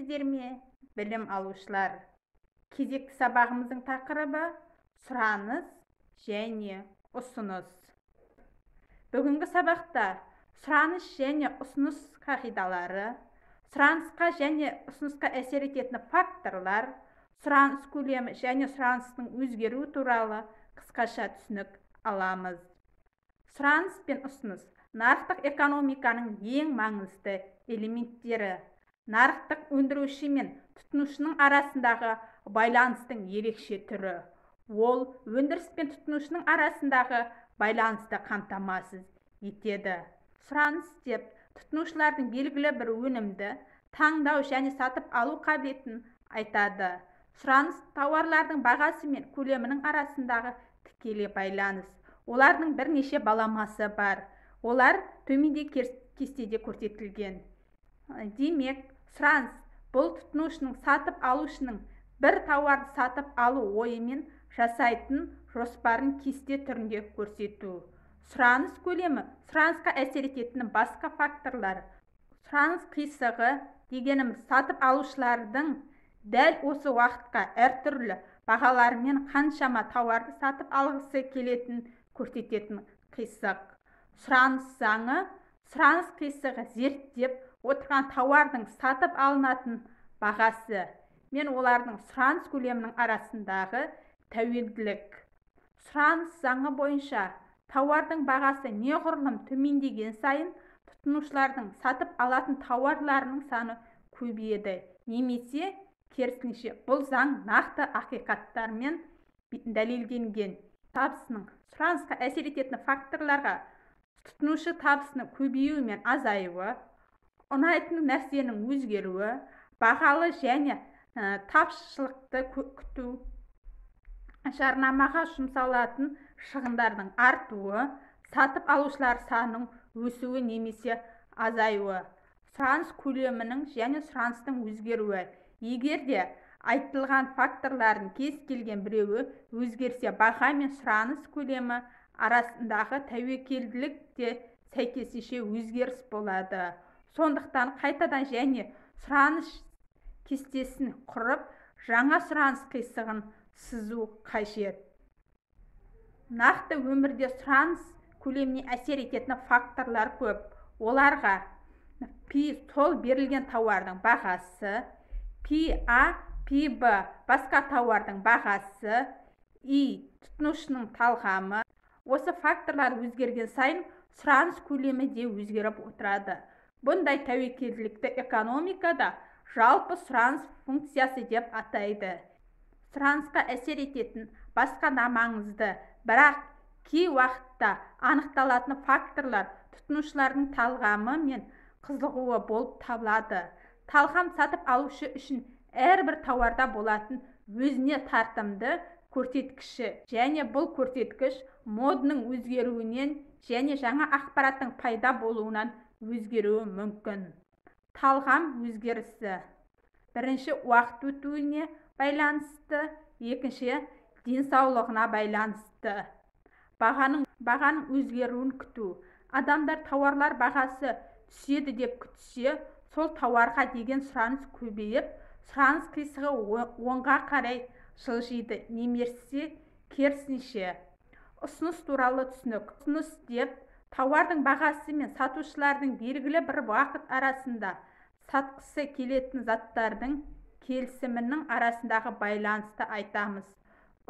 сәлеметсіздер ме, білім алушылар? Кезекті сабағымыздың тақырыбы сұраныс және ұсыныс. Бүгінгі сабақта сұраныс және ұсыныс қағидалары, сұранысқа және ұсынысқа әсер ететін факторлар, сұраныс көлемі және сұраныстың өзгеруі туралы қысқаша түсінік аламыз. Сұраныс пен ұсыныс нарықтық экономиканың ең маңызды элементтері. Нарықтық өндіруші мен тұтынушының арасындағы байланыстың ерекше түрі. Ол өндіріс пен тұтынушының арасындағы байланысты қамтамасыз етеді. Сұраныс деп тұтынушылардың белгілі бір өнімді таңдау және сатып алу қабілетін айтады. Сұраныс тауарлардың бағасы мен көлемінің арасындағы тікелей байланыс. Олардың бірнеше баламасы бар. Олар төменде кестеде көрсетілген. Демек, сұраныс бұл тұтынушының сатып алушының бір тауарды сатып алу ойымен жасайтын жоспарын кесте түрінде көрсету. Сұраныс көлемі сұранысқа әсер ететін басқа факторлар. Сұраныс қисығы дегеніміз сатып алушылардың дәл осы уақытқа әртүрлі бағалармен қаншама тауарды сатып алғысы келетін көрсететін қисық. Сұраныс заңы сұраныс қисығы зерттеп отырған тауардың сатып алынатын бағасы мен олардың сұраныс көлемінің арасындағы тәуелділік. Сұраныс заңы бойынша тауардың бағасы неғұрлым төмендеген сайын тұтынушылардың сатып алатын тауарларының саны көбейеді. Немесе керісінше, бұл заң нақты ақиқаттармен дәлелденген. Табысының сұранысқа әсер ететін факторларға тұтынушы табысының көбеюі мен азаюы, ұнайтын нәрсенің өзгеруі, бағалы және тапшылықты күту, жарнамаға жұмсалатын шығындардың артуы, сатып алушылар санының өсуі немесе азаюы, сұраныс көлемінің және сұраныстың өзгеруі. Егер де айтылған факторлардың кез келген біреуі өзгерсе, баға мен сұраныс көлемі арасындағы тәуекелділік те сәйкесінше өзгеріс болады. Сондықтан қайтадан және сұраныс кестесін құрып, жаңа сұраныс қисығын сызу қажет. Нақты өмірде сұраныс көлеміне әсер ететін факторлар көп. Оларға P сол берілген тауардың бағасы, PA, PB басқа тауардың бағасы, I тұтынушының талғамы. Осы факторлар өзгерген сайын сұраныс көлемі де өзгеріп отырады. Бұндай тәуекелділікті экономикада жалпы сұраныс функциясы деп атайды. Сұранысқа әсер ететін басқа да маңызды, бірақ кей уақытта анықталатын факторлар тұтынушылардың талғамы мен қызығуы болып табылады. Талғам сатып алушы үшін әрбір тауарда болатын өзіне тартымды көрсеткіші, және бұл көрсеткіш моданың өзгеруінен және жаңа ақпараттың пайда болуынан өзгеруі мүмкін. Талғам өзгерісі. Бірінші, уақыт өтуіне байланысты, екінші, денсаулығына байланысты. Бағаның өзгеруін күту. Адамдар тауарлар бағасы түседі деп күтсе, сол тауарға деген сұраныс көбейіп, сұраныс қисығы оңға қарай жылжиды, немесе керісінше. Ұсыныс туралы түсінік. Ұсыныс деп тауардың бағасы мен сатушылардың белгілі бір уақыт арасында сатқысы келетін заттардың келісімінің арасындағы байланысты айтамыз.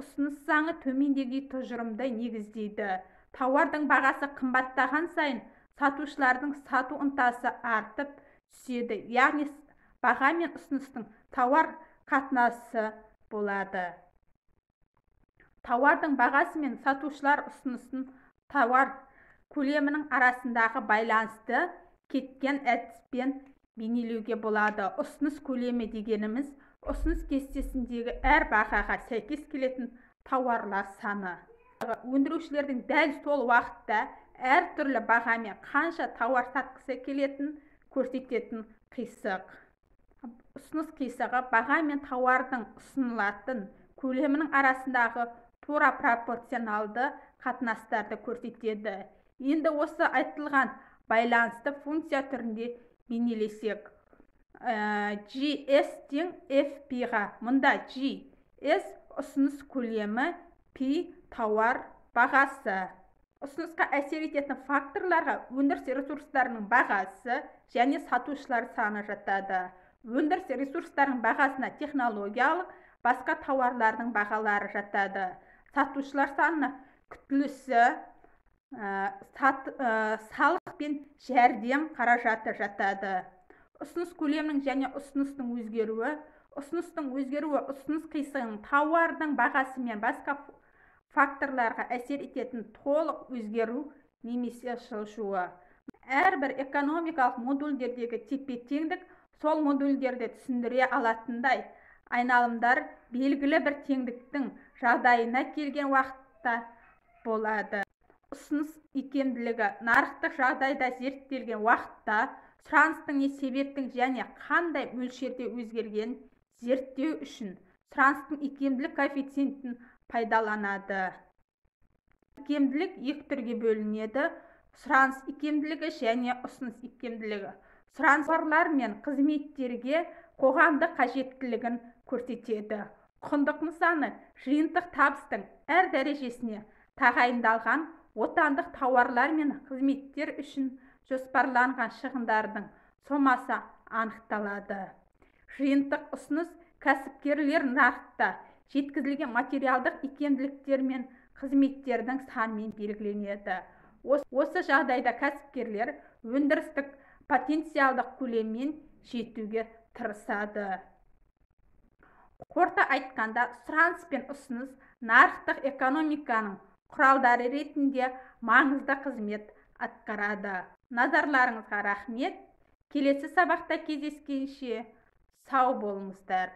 Ұсыныс заңы төмендегі тұжырымды негіздейді. Тауардың бағасы қымбаттаған сайын сатушылардың сату ынтасы артып түседі. Яғни баға мен ұсыныстың тауар қатынасы болады. Тауардың бағасы мен сатушылар ұсынысын тауар көлемінің арасындағы байланысты кеткен әдіспен бейнелеуге болады. Ұсыныс көлемі дегеніміз ұсыныс кестесіндегі әр бағаға сәйкес келетін тауарлар саны. Өндірушілердің дәл сол уақытта әртүрлі бағамен қанша тауар сатқысы келетін көрсететін қисық. Ұсыныс қисығы баға мен тауардың ұсынылатын көлемінің арасындағы тура пропорционалды қатынастарды көрсетеді. Енді осы айтылған байланысты функция түрінде бейнелесек. GS тең FP-ға. Мұнда GS ұсыныс көлемі, P тауар бағасы. Ұсынысқа әсер ететін факторларға өндіріс ресурстарының бағасы және сатушылар саны жатады. Өндіріс ресурстарының бағасына технологиялық, басқа тауарлардың бағалары жатады. Сатушылар саны күтілісі, салық пен жәрдем қаражаты жатады. Ұсыныс көлемінің және ұсыныстың өзгеруі. Ұсыныстың өзгеруі ұсыныс қисығының тауардың бағасы мен басқа факторларға әсер ететін толық өзгеру немесе жылжуы. Әрбір экономикалық модульдердегі тепе-теңдік сол модульдерді түсіндіре алатындай айналымдар белгілі бір теңдіктің жағдайына келген уақытта болады. Ұсыныс икемділігі нарықтық жағдайда зерттелген уақытта сұраныстың не себептің және қандай мөлшерде өзгерген зерттеу үшін сұраныстың икемділік коэффициентін пайдаланады. Икемділік екі түрге бөлінеді: сұраныс икемділігі және ұсыныс икемділігі. Сұраныс тауарлар мен қызметтерге қоғамдық қажеттілігін көрсетеді. Құндық нысаны жиынтық табыстың әр дәрежесіне тағайындалған отандық тауарлар мен қызметтер үшін жоспарланған шығындардың сомасы анықталады. Жиынтық ұсыныс кәсіпкерлер нарықта жеткізілген материалдық икемділіктер мен қызметтердің санымен белгіленеді. Осы жағдайда кәсіпкерлер өндірістік потенциалдық көлеммен жетуге тырысады. Қорыта айтқанда, сұраныс пен ұсыныс нарықтық экономиканың құралдары ретінде маңызды қызмет атқарады. Назарларыңызға рахмет. Келесі сабақта кездескенше сау болыңыздар.